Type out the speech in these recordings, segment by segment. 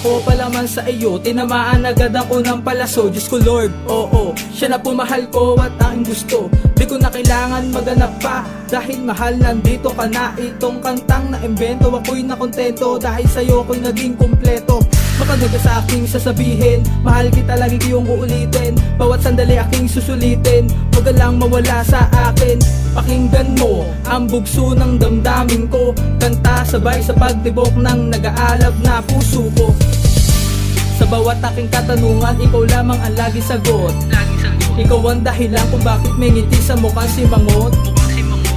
ako palaman sa iyo, tinamaan agad ako ng palaso. Diyos ko Lord, oo, siya na pumahal ko at aking gusto. Di ko na kailangan maganap pa, dahil mahal nandito ka na. Itong kantang na imbento, ako'y nakontento, dahil sa'yo ako'y naging kumpleto. Makanaga sa aking sasabihin, mahal kita lagi kayong uulitin. Bawat sandali aking susulitin, wag lang mawala sa akin. Pakinggan mo ang bugso ng damdamin ko, kanta sabay sa pagtibok ng nag-aalab na puso ko. Sa bawat aking katanungan, ikaw lamang ang lagi sagot. Ikaw ang dahilan kung bakit may ngiti sa mukhang simangot.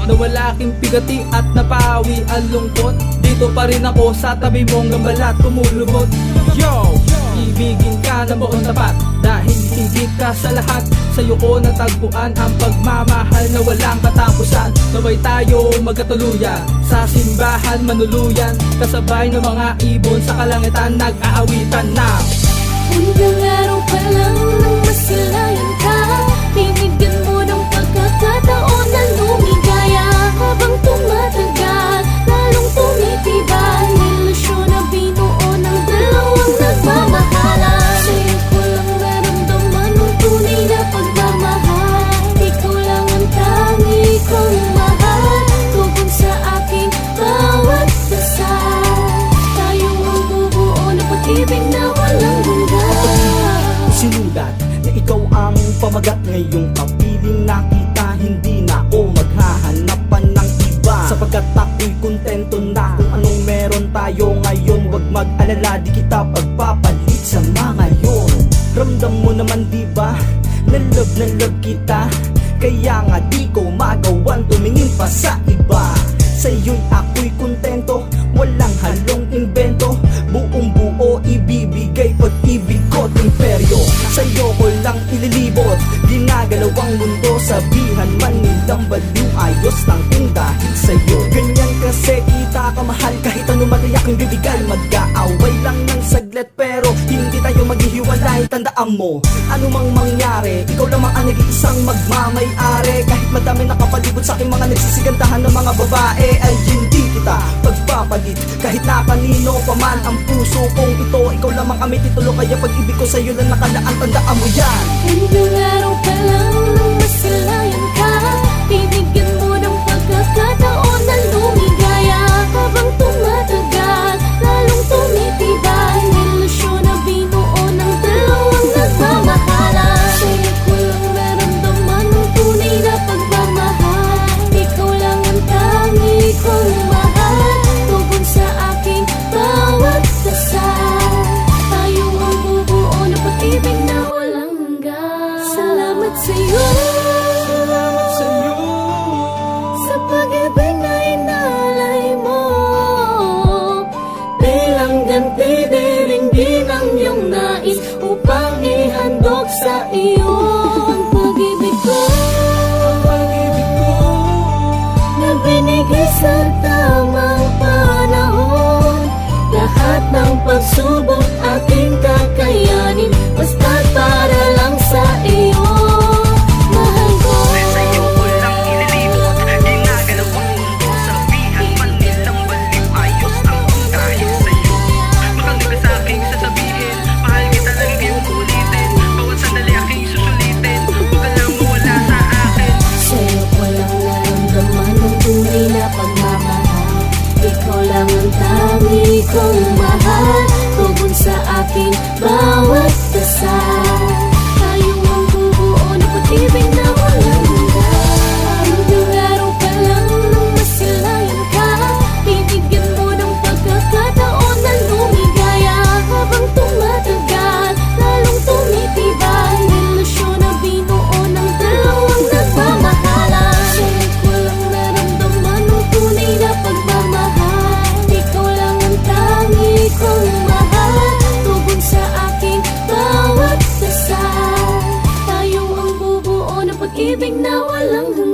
Nawala aking pigati at napawi ang lungkot. Dito pa rin ako sa tabi mong gambala at kumulubot. Yo! Ibigin ka na buong tapat, dahil higit ka sa lahat. Sa'yo ko natagpuan ang pagmamahal na walang katapusan. Naway tayo magkatuluyan, sa simbahan manuluyan, kasabay ng mga ibon sa kalangitan nag-aawitan na. Hanggang araw pa lang nang masilayan ka, binigyan mo ng pagkakataon na lumigaya. Habang tumatagal, lalong tumitibay, ilusyon na binuo ng dalawang nagmamahalan. Sa'yo ko lang naramdaman ang tunay na pagmamahal. Ikaw lang ang tangi kong mahal, tugon sa aking bawat dasal. Tayo ang bubuo ng pag-ibig na walang hanggan. Sinulat na ikaw ang pamagat ngayong kapiling nakita. Hindi na ako maghahanapan ng iba, sapagkat ako'y kontento na kung anong meron tayo ngayon. Huwag mag-alala, di kita pagpapalit sa mga yon. Ramdam mo naman diba, na love kita. Kaya nga di ko magawan tumingin pa sa iba. Sa'yo'y ako'y kontento, walang halong invento. Buong buo ibibigay pag-ibig ko't imperyo. Sa'yo ko lang ililibot, ginagalawang mundo. Sabihan man nilang baliw, ayos lang kung dahil sa'yo. Ganyan kasi kita kamahal, kahit ano man ay aking bibigay. Mag-aaway lang ng saglit pero hindi tayo maghihiwalay. Tandaan mo, ano mang mangyari, ikaw lamang ang nag-iisang magmamay-ari. Kahit madami nakapalibot sa aking mga nagsisigandahan ng mga babae, ay hindi kita pagpapalit. Kahit na kanino pa man ang puso kong ito, ikaw lamang kami titulo. Kaya pag-ibig ko sa'yo lang nakalaan, tandaan mo yan. Hanggang araw pa lang nang masilayan ka, binigyan mo ng pagkakataon na lumigaya. Habang tumatagal, lalong tumitibay, ilusyon na binuo ng dalawang nagmamahalan. Sa'yo ko lang naramdaman ang tunay na pagmamahal. Ikaw lang ang tangi kong mahal, tugon sa aking bawat dasal. Tayo ang bubuo ng pag-ibig na walang hanggan. Salamat sa'yo, Salamat sa'yo, sa pag-ibig na inalay mo. Bilang ganti diringgin ang iyong nais, upang ihandog sa iyo ang pag-ibig ko, pag-ibig ko. na binigay sa tamang panahon. Lahat ng pagsubok aking kakayanin, basta't para lang sa iyo. Mahal ko, Sa'yo ko lang ililibot, ginagalawang mundo. Sabihan man nilang baliw, ayos lang kung dahil sa'yo. Makanaga sa aking sasabihin, mahal kita lang kayong ulitin. Bawat sandali aking susulitin, huwag lang mawala sa akin. sa'yo ko lang naramdaman ang tunay na pagmamahal. Ikaw lang ang tangi kong mahal, tugon sa aking bawat dasal. Tayo ang bubuo ng pag-ibig na walang hanggan. Hanggang araw pa lang nang masilayan ka, binigyan mo ng pagkakataon na lumigaya. Habang tumatagal, lalong tumitibay, ilusyon na binuo ng dalawang nagmamahalan. Sa'yo ko lang naramdaman ang tunay na pagmamahal. Ikaw lang ang tangi kong mahal, tugon sa aking bawat dasal. Tayo ang bubuo ng pag-ibig na walang hanggan.